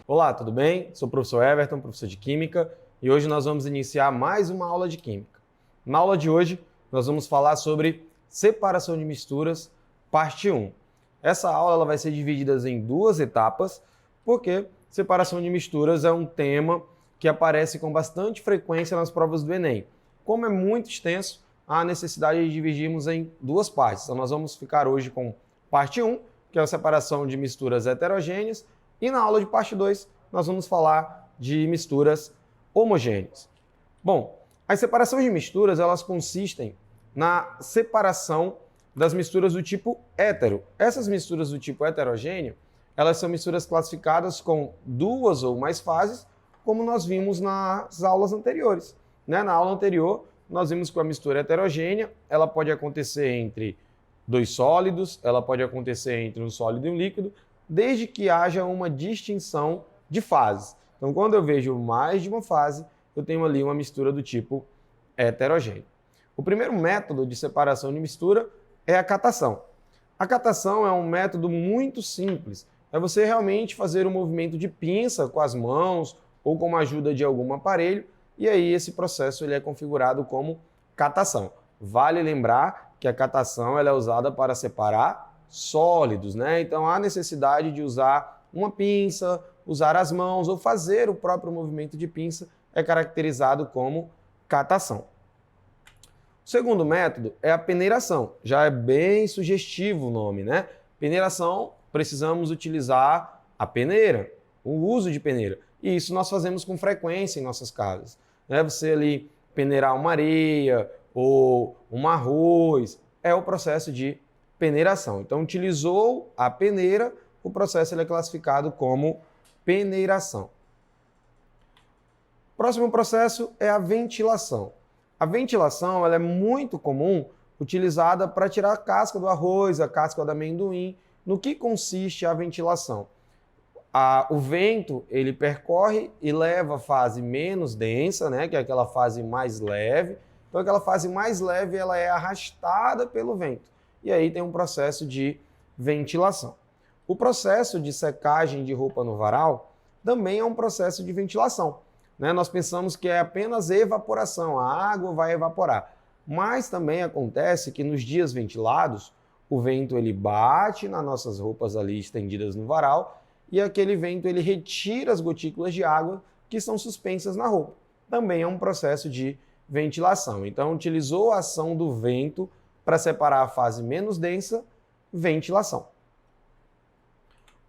Olá, tudo bem? Sou o professor Everton, professor de Química, e hoje nós vamos iniciar mais uma aula de Química. Na aula de hoje, nós vamos falar sobre separação de misturas, parte 1. Essa aula ela vai ser dividida em duas etapas, porque separação de misturas é um tema que aparece com bastante frequência nas provas do Enem. Como é muito extenso, há necessidade de dividirmos em duas partes. Então nós vamos ficar hoje com parte 1, que é a separação de misturas heterogêneas, e na aula de parte 2, nós vamos falar de misturas homogêneas. Bom, as separações de misturas, elas consistem na separação das misturas do tipo hétero. Essas misturas do tipo heterogêneo, elas são misturas classificadas com duas ou mais fases, como nós vimos nas aulas anteriores. Na aula anterior, nós vimos que a mistura heterogênea, ela pode acontecer entre dois sólidos, ela pode acontecer entre um sólido e um líquido, desde que haja uma distinção de fases. Então, quando eu vejo mais de uma fase, eu tenho ali uma mistura do tipo heterogêneo. O primeiro método de separação de mistura é a catação. A catação é um método muito simples. É você realmente fazer um movimento de pinça com as mãos ou com a ajuda de algum aparelho, e aí esse processo ele é configurado como catação. Vale lembrar que a catação ela é usada para separar sólidos, né? Então há necessidade de usar uma pinça, usar as mãos ou fazer o próprio movimento de pinça é caracterizado como catação. O segundo método é a peneiração. Já é bem sugestivo o nome, né? Peneiração, precisamos utilizar a peneira, o uso de peneira. E isso nós fazemos com frequência em nossas casas. Né? Você ali peneirar uma areia ou um arroz, é o processo de peneiração. Então, utilizou a peneira, o processo ele é classificado como peneiração. Próximo processo é a ventilação. A ventilação ela é muito comum, utilizada para tirar a casca do arroz, a casca do amendoim. No que consiste a ventilação? O vento ele percorre e leva a fase menos densa, né, que é aquela fase mais leve. Então, aquela fase mais leve ela é arrastada pelo vento. E aí tem um processo de ventilação. O processo de secagem de roupa no varal também é um processo de ventilação. Né? Nós pensamos que é apenas evaporação, a água vai evaporar. Mas também acontece que nos dias ventilados, o vento ele bate nas nossas roupas ali estendidas no varal e aquele vento ele retira as gotículas de água que estão suspensas na roupa. Também é um processo de ventilação. Então, utilizou a ação do vento para separar a fase menos densa, ventilação.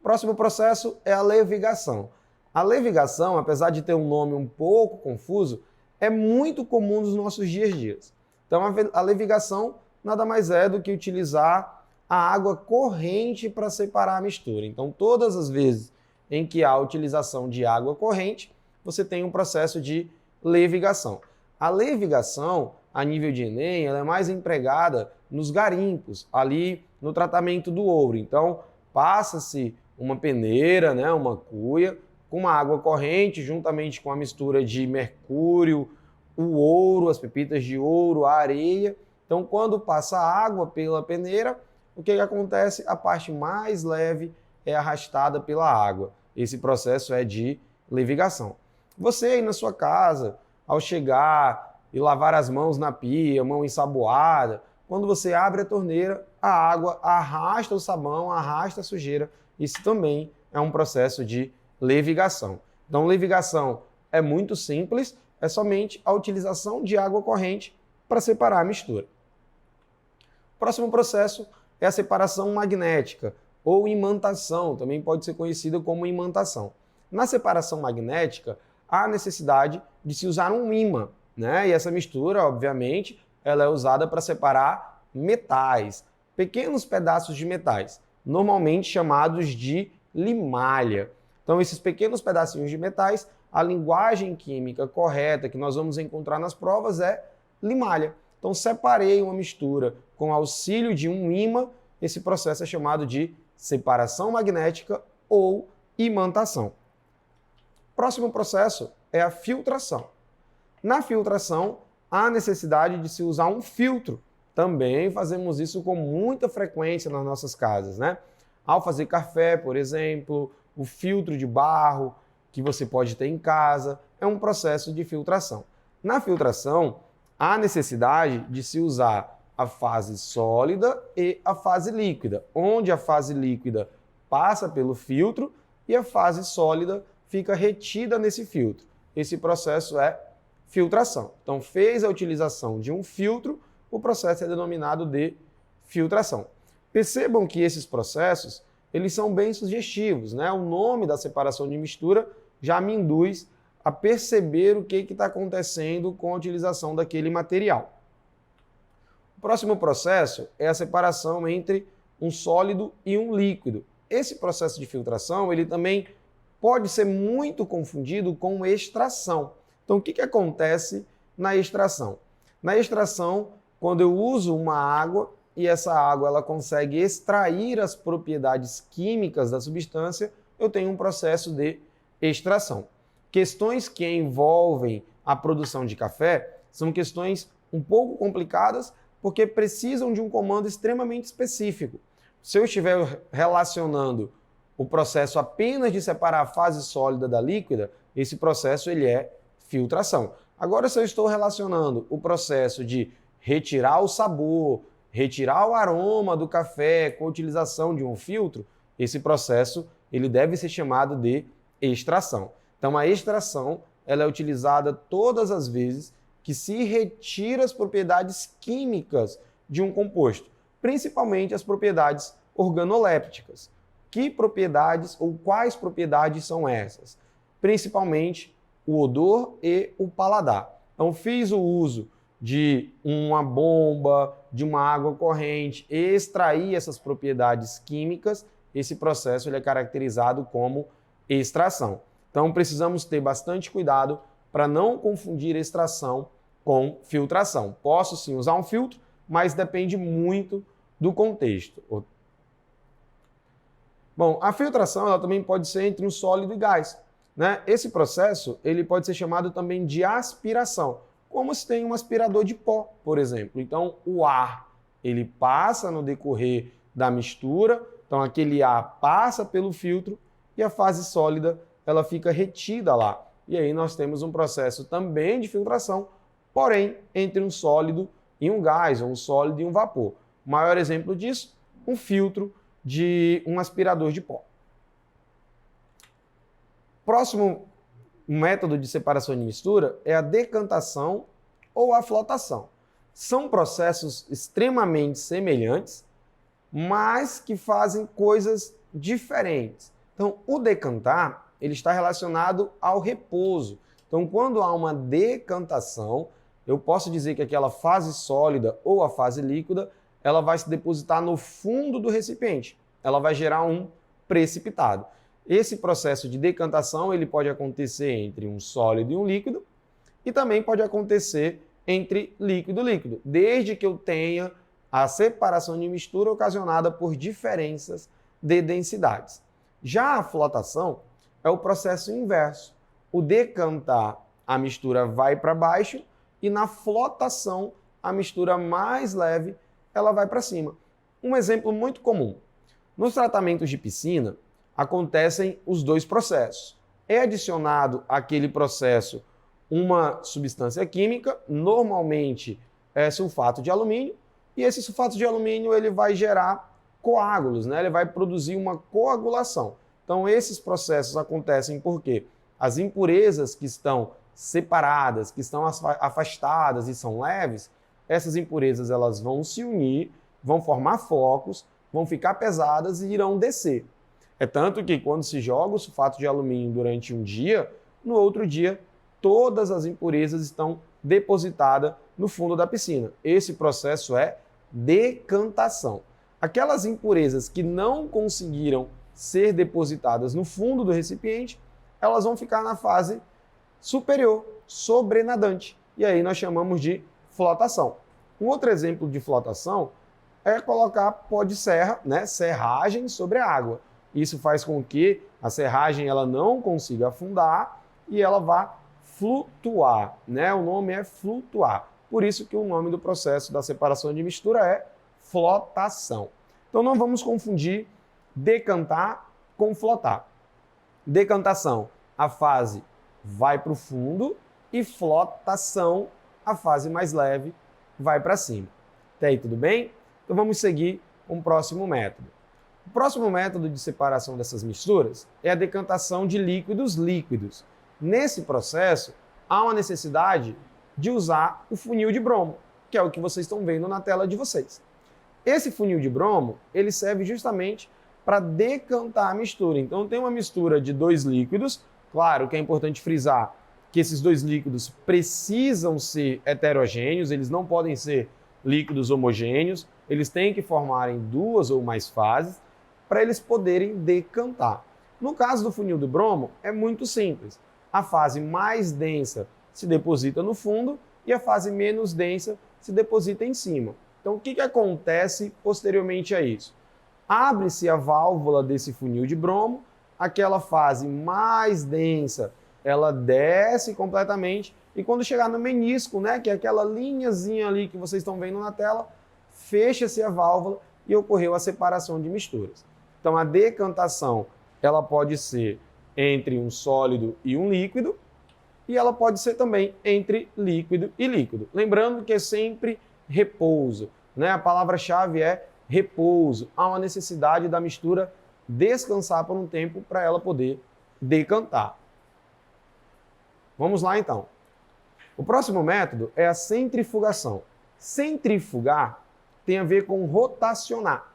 Próximo processo é a levigação. A levigação, apesar de ter um nome um pouco confuso, é muito comum nos nossos dias a dia. Então, a levigação nada mais é do que utilizar a água corrente para separar a mistura. Então, todas as vezes em que há a utilização de água corrente, você tem um processo de levigação. A levigação, a nível de Enem, ela é mais empregada nos garimpos, ali no tratamento do ouro. Então, passa-se uma peneira, né, uma cuia, com uma água corrente, juntamente com a mistura de mercúrio, o ouro, as pepitas de ouro, a areia. Então, quando passa a água pela peneira, o que acontece? A parte mais leve é arrastada pela água. Esse processo é de levigação. Você aí na sua casa, ao chegar e lavar as mãos na pia, mão ensaboada, quando você abre a torneira, a água arrasta o sabão, arrasta a sujeira. Isso também é um processo de levigação. Então, levigação é muito simples, é somente a utilização de água corrente para separar a mistura. O próximo processo é a separação magnética, ou imantação, também pode ser conhecida como imantação. Na separação magnética, há necessidade de se usar um ímã, né? E essa mistura, obviamente, ela é usada para separar metais, pequenos pedaços de metais, normalmente chamados de limalha. Então, esses pequenos pedacinhos de metais, a linguagem química correta que nós vamos encontrar nas provas é limalha. Então, separei uma mistura com auxílio de um ímã, esse processo é chamado de separação magnética ou imantação. Próximo processo é a filtração. Na filtração, há necessidade de se usar um filtro. Também fazemos isso com muita frequência nas nossas casas, né? Ao fazer café, por exemplo, o filtro de barro, que você pode ter em casa, é um processo de filtração. Na filtração, há necessidade de se usar a fase sólida e a fase líquida, onde a fase líquida passa pelo filtro e a fase sólida fica retida nesse filtro. Esse processo é filtração. Então, fez a utilização de um filtro, o processo é denominado de filtração. Percebam que esses processos, eles são bem sugestivos, né? O nome da separação de mistura já me induz a perceber o que está acontecendo com a utilização daquele material. O próximo processo é a separação entre um sólido e um líquido. Esse processo de filtração, ele também pode ser muito confundido com extração. Então, o que acontece na extração? Na extração, quando eu uso uma água e essa água ela consegue extrair as propriedades químicas da substância, eu tenho um processo de extração. Questões que envolvem a produção de café são questões um pouco complicadas porque precisam de um comando extremamente específico. Se eu estiver relacionando o processo apenas de separar a fase sólida da líquida, esse processo ele é filtração. Agora, se eu estou relacionando o processo de retirar o sabor, retirar o aroma do café com a utilização de um filtro, esse processo ele deve ser chamado de extração. Então, a extração ela é utilizada todas as vezes que se retira as propriedades químicas de um composto, principalmente as propriedades organolépticas. Que propriedades ou quais propriedades são essas? Principalmente o odor e o paladar. Então, fiz o uso de uma bomba, de uma água corrente, e extrair essas propriedades químicas, esse processo ele é caracterizado como extração. Então, precisamos ter bastante cuidado para não confundir extração com filtração. Posso sim usar um filtro, mas depende muito do contexto. Bom, a filtração ela também pode ser entre um sólido e gás, né? Esse processo ele pode ser chamado também de aspiração, como se tem um aspirador de pó, por exemplo. Então, o ar ele passa no decorrer da mistura, então aquele ar passa pelo filtro e a fase sólida ela fica retida lá. E aí nós temos um processo também de filtração, porém entre um sólido e um gás, ou um sólido e um vapor. O maior exemplo disso, um filtro de um aspirador de pó. Próximo método de separação de mistura é a decantação ou a flotação. São processos extremamente semelhantes, mas que fazem coisas diferentes. Então, o decantar ele está relacionado ao repouso. Então, quando há uma decantação, eu posso dizer que aquela fase sólida ou a fase líquida, ela vai se depositar no fundo do recipiente. Ela vai gerar um precipitado. Esse processo de decantação ele pode acontecer entre um sólido e um líquido e também pode acontecer entre líquido e líquido, desde que eu tenha a separação de mistura ocasionada por diferenças de densidades. Já a flotação é o processo inverso. O decantar, a mistura vai para baixo e na flotação, a mistura mais leve, ela vai para cima. Um exemplo muito comum. Nos tratamentos de piscina, acontecem os dois processos. É adicionado àquele processo uma substância química, normalmente é sulfato de alumínio, e esse sulfato de alumínio ele vai gerar coágulos, né? Ele vai produzir uma coagulação. Então, esses processos acontecem porque as impurezas que estão separadas, que estão afastadas e são leves, essas impurezas elas vão se unir, vão formar flocos, vão ficar pesadas e irão descer. É tanto que quando se joga o sulfato de alumínio durante um dia, no outro dia todas as impurezas estão depositadas no fundo da piscina. Esse processo é decantação. Aquelas impurezas que não conseguiram ser depositadas no fundo do recipiente, elas vão ficar na fase superior, sobrenadante. E aí nós chamamos de flotação. Um outro exemplo de flotação é colocar pó de serra, né, serragem sobre a água. Isso faz com que a serragem ela não consiga afundar e ela vá flutuar, né? O nome é flutuar. Por isso que o nome do processo da separação de mistura é flotação. Então não vamos confundir decantar com flotar. Decantação a fase vai para o fundo e flotação, a fase mais leve, vai para cima. Até aí tudo bem? Então vamos seguir com o próximo método. O próximo método de separação dessas misturas é a decantação de líquidos líquidos. Nesse processo, há uma necessidade de usar o funil de bromo, que é o que vocês estão vendo na tela de vocês. Esse funil de bromo, ele serve justamente para decantar a mistura. Então tem uma mistura de dois líquidos, claro que é importante frisar que esses dois líquidos precisam ser heterogêneos, eles não podem ser líquidos homogêneos, eles têm que formarem duas ou mais fases para eles poderem decantar. No caso do funil do bromo, é muito simples. A fase mais densa se deposita no fundo e a fase menos densa se deposita em cima. Então, o que acontece posteriormente a isso? Abre-se a válvula desse funil de bromo, aquela fase mais densa, ela desce completamente e quando chegar no menisco, né, que é aquela linhazinha ali que vocês estão vendo na tela, fecha-se a válvula e ocorreu a separação de misturas. Então, a decantação, ela pode ser entre um sólido e um líquido, e ela pode ser também entre líquido e líquido. Lembrando que é sempre repouso, né? A palavra-chave é repouso. Há uma necessidade da mistura descansar por um tempo para ela poder decantar. Vamos lá então. O próximo método é a centrifugação. Centrifugar tem a ver com rotacionar.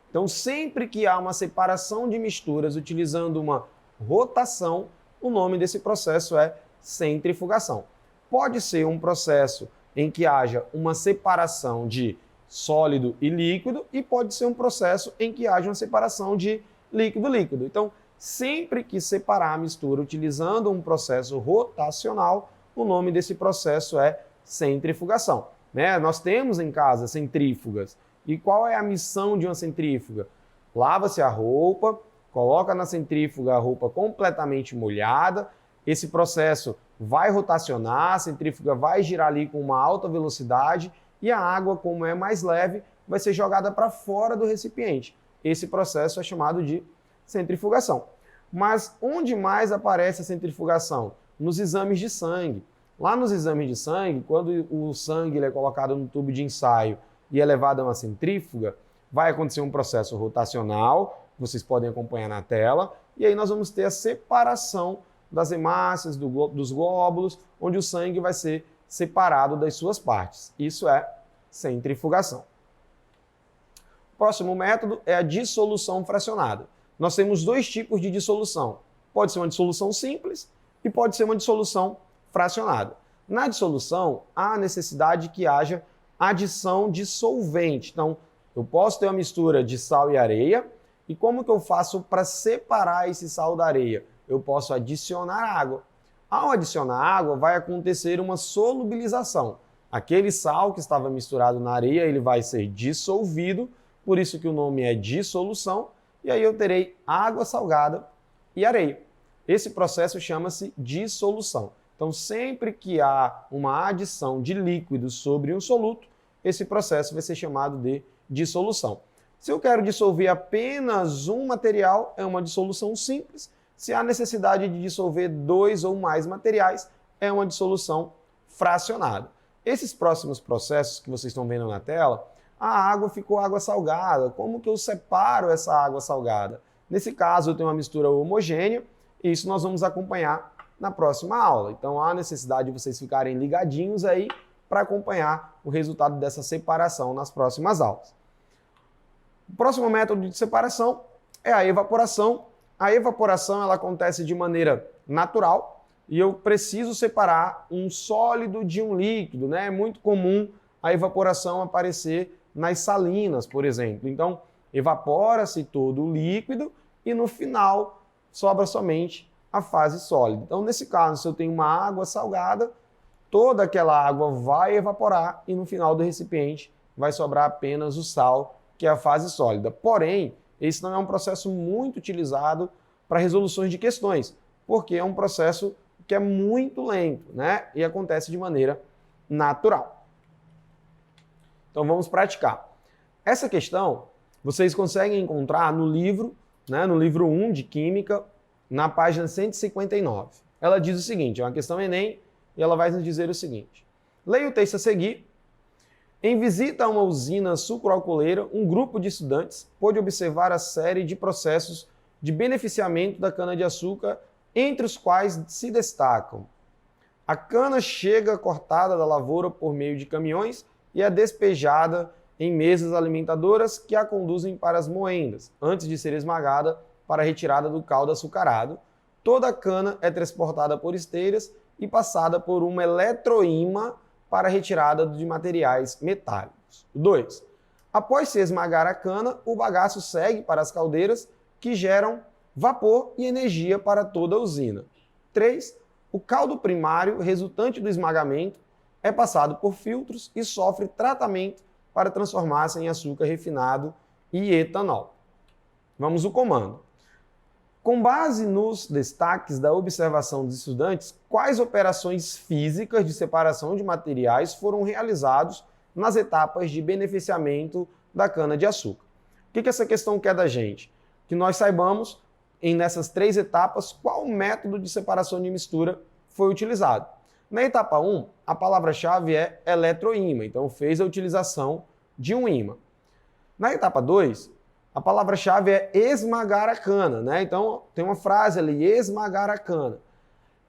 Então, sempre que há uma separação de misturas utilizando uma rotação, o nome desse processo é centrifugação. Pode ser um processo em que haja uma separação de sólido e líquido e pode ser um processo em que haja uma separação de líquido-líquido. Então, sempre que separar a mistura utilizando um processo rotacional, o nome desse processo é centrifugação. Né? Nós temos em casa centrífugas. E qual é a missão de uma centrífuga? Lava-se a roupa, coloca na centrífuga a roupa completamente molhada, esse processo vai rotacionar, a centrífuga vai girar ali com uma alta velocidade e a água, como é mais leve, vai ser jogada para fora do recipiente. Esse processo é chamado de centrifugação. Mas onde mais aparece a centrifugação? Nos exames de sangue. Lá nos exames de sangue, quando o sangue é colocado no tubo de ensaio e é levado a uma centrífuga, vai acontecer um processo rotacional, vocês podem acompanhar na tela, e aí nós vamos ter a separação das hemácias, dos glóbulos, onde o sangue vai ser separado das suas partes. Isso é centrifugação. O próximo método é a dissolução fracionada. Nós temos dois tipos de dissolução. Pode ser uma dissolução simples e pode ser uma dissolução fracionada. Na dissolução, há a necessidade que haja adição de solvente. Então, eu posso ter uma mistura de sal e areia, e como que eu faço para separar esse sal da areia? Eu posso adicionar água. Ao adicionar água, vai acontecer uma solubilização. Aquele sal que estava misturado na areia, ele vai ser dissolvido, por isso que o nome é dissolução, e aí eu terei água salgada e areia. Esse processo chama-se dissolução. Então, sempre que há uma adição de líquido sobre um soluto, esse processo vai ser chamado de dissolução. Se eu quero dissolver apenas um material, é uma dissolução simples. Se há necessidade de dissolver dois ou mais materiais, é uma dissolução fracionada. Esses próximos processos que vocês estão vendo na tela, a água ficou água salgada. Como que eu separo essa água salgada? Nesse caso, eu tenho uma mistura homogênea, e isso nós vamos acompanhar na próxima aula. Então, há necessidade de vocês ficarem ligadinhos aí para acompanhar o resultado dessa separação nas próximas aulas. O próximo método de separação é a evaporação. A evaporação ela acontece de maneira natural e eu preciso separar um sólido de um líquido, né? É muito comum a evaporação aparecer nas salinas, por exemplo. Então, evapora-se todo o líquido e no final sobra somente a fase sólida. Então, nesse caso, se eu tenho uma água salgada, toda aquela água vai evaporar e no final do recipiente vai sobrar apenas o sal, que é a fase sólida. Porém, esse não é um processo muito utilizado para resoluções de questões, porque é um processo que é muito lento, né? E acontece de maneira natural. Então, vamos praticar. Essa questão vocês conseguem encontrar no livro, né? No livro 1 de Química, na página 159. Ela diz o seguinte, é uma questão Enem, e ela vai nos dizer o seguinte. Leia o texto a seguir. Em visita a uma usina sucroalcooleira, um grupo de estudantes pôde observar a série de processos de beneficiamento da cana-de-açúcar, entre os quais se destacam: a cana chega cortada da lavoura por meio de caminhões e é despejada em mesas alimentadoras que a conduzem para as moendas, antes de ser esmagada para a retirada do caldo açucarado. Toda a cana é transportada por esteiras e passada por uma eletroímã para a retirada de materiais metálicos. 2. Após se esmagar a cana, o bagaço segue para as caldeiras, que geram vapor e energia para toda a usina. 3. O caldo primário, resultante do esmagamento, é passado por filtros e sofre tratamento para transformar-se em açúcar refinado e etanol. Vamos ao comando. Com base nos destaques da observação dos estudantes, quais operações físicas de separação de materiais foram realizados nas etapas de beneficiamento da cana-de-açúcar? O que essa questão quer da gente? Que nós saibamos, nessas 3 etapas, qual método de separação de mistura foi utilizado. Na etapa 1, a palavra-chave é eletroímã, então fez a utilização de um ímã. Na etapa 2, a palavra-chave é esmagar a cana, né? Então tem uma frase ali, esmagar a cana.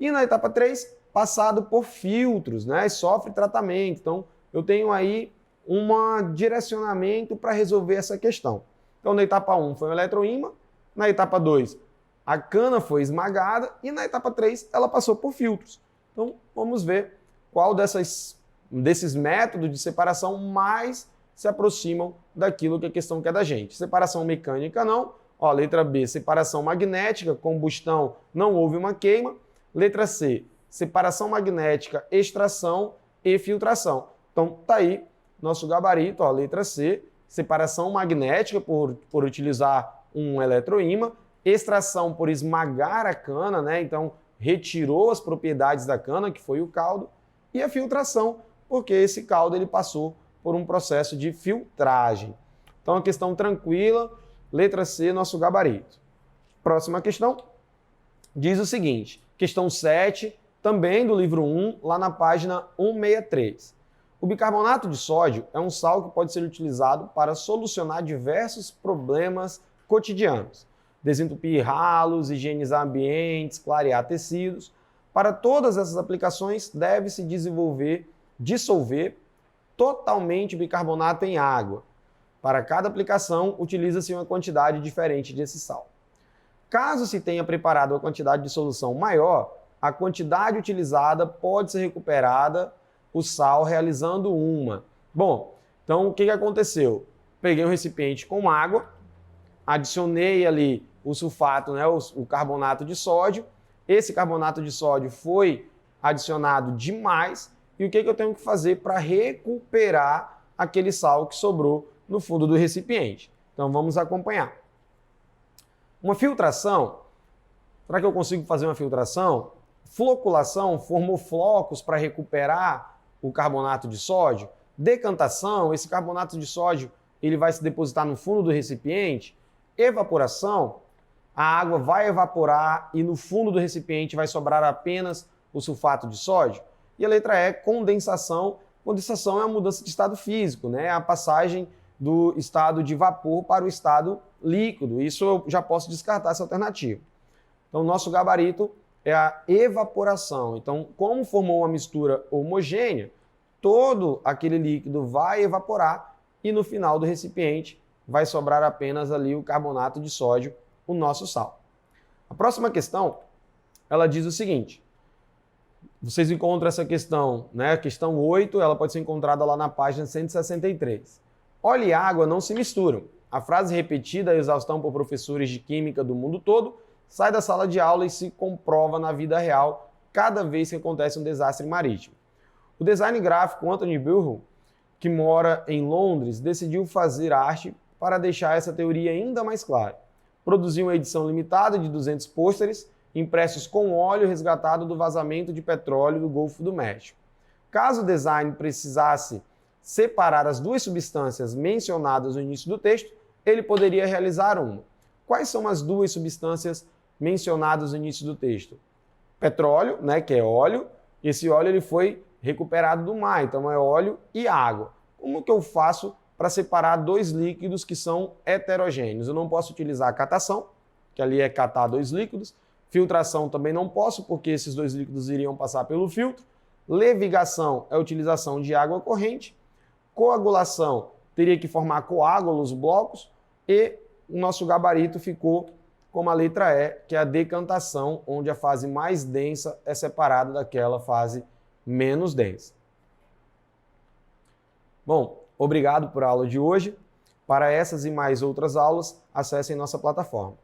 E na etapa 3, passado por filtros, né? Sofre tratamento. Então eu tenho aí um direcionamento para resolver essa questão. Então na etapa 1 foi o eletroímã, na etapa 2 a cana foi esmagada e na etapa 3 ela passou por filtros. Então vamos ver qual desses métodos de separação mais se aproximam daquilo que a questão quer da gente. Separação mecânica não. Ó, letra B, separação magnética, combustão, não houve uma queima. Letra C, separação magnética, extração e filtração. Então tá aí nosso gabarito, ó, letra C, separação magnética por utilizar um eletroímã, extração por esmagar a cana, né? Então retirou as propriedades da cana, que foi o caldo, e a filtração, porque esse caldo ele passou por um processo de filtragem. Então, uma questão tranquila, letra C, nosso gabarito. Próxima questão diz o seguinte, questão 7, também do livro 1, lá na página 163. O bicarbonato de sódio é um sal que pode ser utilizado para solucionar diversos problemas cotidianos. Desentupir ralos, higienizar ambientes, clarear tecidos. Para todas essas aplicações, deve-se dissolver totalmente bicarbonato em água. Para cada aplicação, utiliza-se uma quantidade diferente desse sal. Caso se tenha preparado uma quantidade de solução maior, a quantidade utilizada pode ser recuperada, o sal, realizando uma. Bom, então o que aconteceu? Peguei um recipiente com água, adicionei ali o sulfato, né, o carbonato de sódio. Esse carbonato de sódio foi adicionado demais. E o que eu tenho que fazer para recuperar aquele sal que sobrou no fundo do recipiente? Então vamos acompanhar. Uma filtração, será que eu consigo fazer uma filtração? Floculação, formou flocos para recuperar o carbonato de sódio. Decantação, esse carbonato de sódio ele vai se depositar no fundo do recipiente. Evaporação, a água vai evaporar e no fundo do recipiente vai sobrar apenas o sulfato de sódio. E a letra E, condensação. Condensação é a mudança de estado físico, né? A passagem do estado de vapor para o estado líquido. Isso eu já posso descartar essa alternativa. Então, nosso gabarito é a evaporação. Então, como formou uma mistura homogênea, todo aquele líquido vai evaporar e no final do recipiente vai sobrar apenas ali o carbonato de sódio, o nosso sal. A próxima questão, ela diz o seguinte. Vocês encontram essa questão, né? A questão 8, ela pode ser encontrada lá na página 163. Óleo e água não se misturam. A frase repetida a exaustão por professores de química do mundo todo sai da sala de aula e se comprova na vida real cada vez que acontece um desastre marítimo. O design gráfico Anthony Burwell, que mora em Londres, decidiu fazer arte para deixar essa teoria ainda mais clara. Produziu uma edição limitada de 200 pôsteres impressos com óleo resgatado do vazamento de petróleo do Golfo do México. Caso o design precisasse separar as duas substâncias mencionadas no início do texto, ele poderia realizar uma. Quais são as duas substâncias mencionados no início do texto? Petróleo, né, que é óleo. Esse óleo ele foi recuperado do mar, então é óleo e água. Como que eu faço para separar dois líquidos que são heterogêneos? Eu não posso utilizar a catação, que ali é catar dois líquidos. Filtração também não posso, porque esses dois líquidos iriam passar pelo filtro. Levigação é a utilização de água corrente. Coagulação teria que formar coágulos, blocos. E o nosso gabarito ficou como a letra E, que é a decantação, onde a fase mais densa é separada daquela fase menos densa. Bom, obrigado por a aula de hoje. Para essas e mais outras aulas, acessem nossa plataforma.